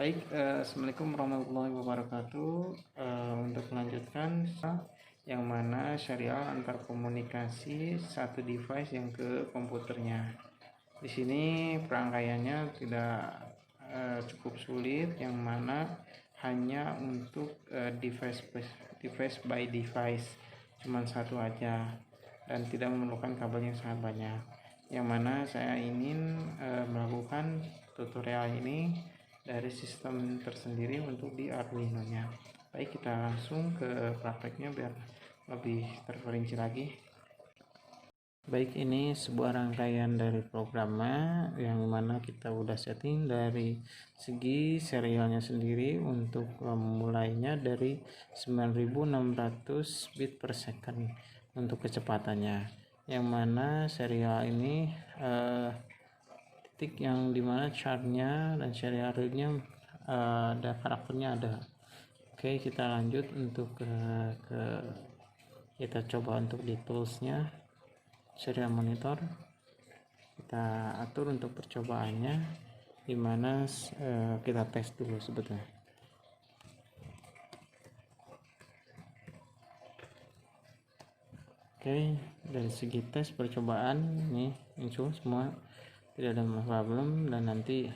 Baik, Assalamualaikum warahmatullahi wabarakatuh. Untuk melanjutkan yang mana serial antar komunikasi satu device yang ke komputernya. Di sini perangkaiannya tidak cukup sulit, yang mana hanya untuk device by device, cuma satu aja dan tidak memerlukan kabel yang sangat banyak. Yang mana saya ingin melakukan tutorial ini dari sistem tersendiri untuk di Arduino-nya. Baik, kita langsung ke prakteknya biar lebih terperinci lagi. Baik, ini sebuah rangkaian dari programnya yang mana kita udah setting dari segi serialnya sendiri. Untuk memulainya dari 9600 bit per second untuk kecepatannya, yang mana serial ini titik yang dimana chartnya dan serialnya ada karakternya ada. Oke, kita lanjut untuk kita coba untuk di toolsnya serial monitor, kita atur untuk percobaannya, dimana kita tes dulu sebetulnya. Oke, dari segi tes percobaan ini muncul semua, tidak ada problem, dan nanti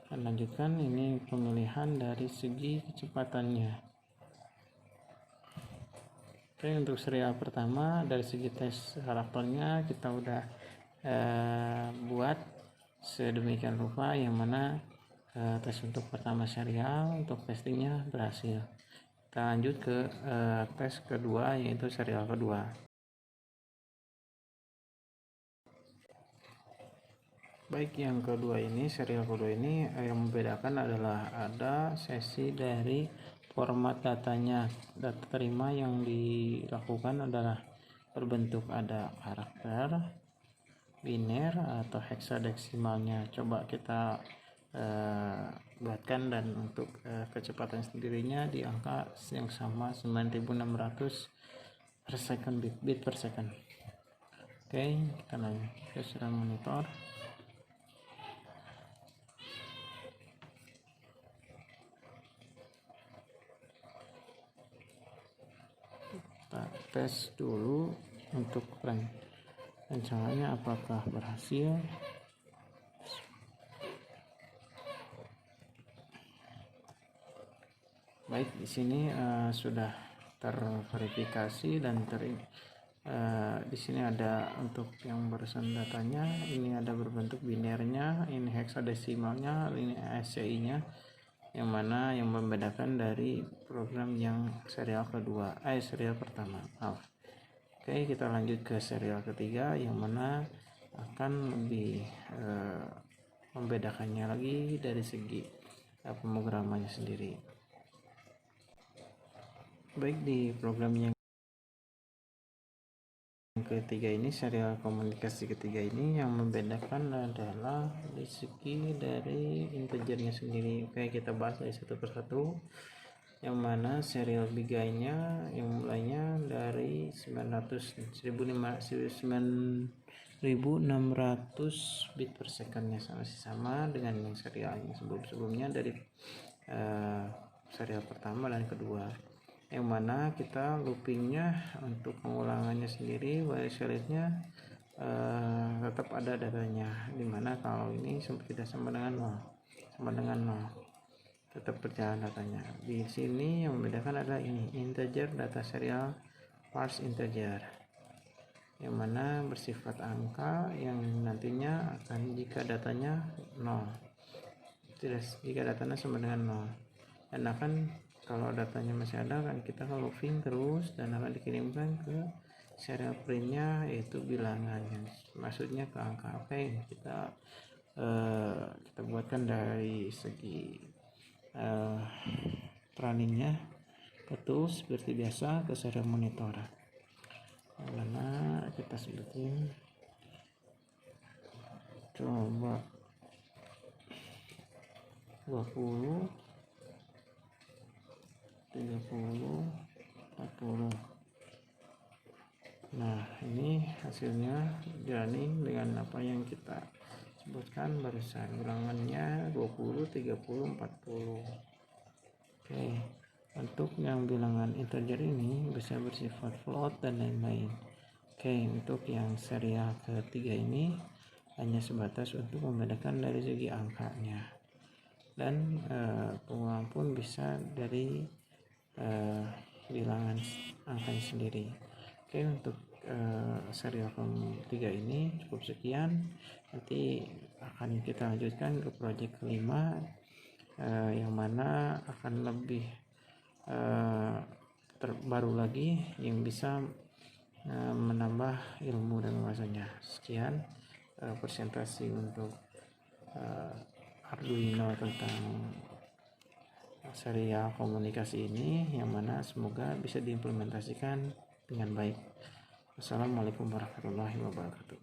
akan lanjutkan ini pemilihan dari segi kecepatannya. Oke, untuk serial pertama dari segi tes karakternya kita udah buat sedemikian rupa, yang mana tes untuk pertama serial untuk testingnya berhasil. Kita lanjut ke tes kedua, yaitu serial kedua. Baik, yang kedua ini, serial kedua ini yang membedakan adalah ada sesi dari format datanya. Data terima yang dilakukan adalah berbentuk ada karakter, biner atau heksadesimalnya. Coba kita buatkan, dan untuk kecepatan sendirinya di angka yang sama 9600 per second bit per second. Oke, kita lanjut ke serial monitor. Kita tes dulu untuk rancangannya apakah berhasil. Baik, di sini sudah terverifikasi dan di sini ada untuk yang barusan datanya, ini ada berbentuk binernya, ini heksadesimalnya, ini ASCII-nya, yang mana yang membedakan dari program yang serial kedua, serial pertama. Oke, kita lanjut ke serial ketiga, yang mana akan lebih membedakannya lagi dari segi pemrogramannya sendiri. Baik, di program yang ketiga ini, serial komunikasi ketiga ini, yang membedakan adalah di segi dari integernya sendiri. Oke, kita bahas dari satu persatu, yang mana serial bigainya yang mulainya dari 9600 bit per secondnya, sama dengan yang serial yang sebelumnya dari serial pertama dan kedua, yang mana kita loopingnya untuk pengulangannya sendiri, while series-nya tetap ada datanya, dimana kalau ini tidak sama dengan 0 tetap berjalan datanya. Di sini yang membedakan adalah ini integer data serial parse integer, yang mana bersifat angka, yang nantinya akan jika datanya 0, jika datanya sama dengan 0, dan akan kalau datanya masih ada kan kita looping terus dan akan dikirimkan ke serial printnya, yaitu bilangannya, maksudnya ke angka. Oke, kita buatkan dari segi runningnya betul seperti biasa ke serial monitor, mana kita sebutin coba 20, 30, 40. Nah, ini hasilnya running dengan apa yang kita sebutkan barusan, ulangannya 20, 30, 40. Oke, untuk yang bilangan integer ini bisa bersifat float dan lain-lain. Oke, untuk yang serial ketiga ini hanya sebatas untuk membedakan dari segi angkanya, dan pengulangan pun bisa dari bilangan angkanya sendiri. Oke, untuk serial ketiga ini cukup sekian. Nanti akan kita lanjutkan ke project kelima, yang mana akan lebih terbaru lagi, yang bisa menambah ilmu dan wawasannya. Sekian presentasi untuk Arduino tentang serial komunikasi ini, yang mana semoga bisa diimplementasikan dengan baik. Wassalamualaikum warahmatullahi wabarakatuh.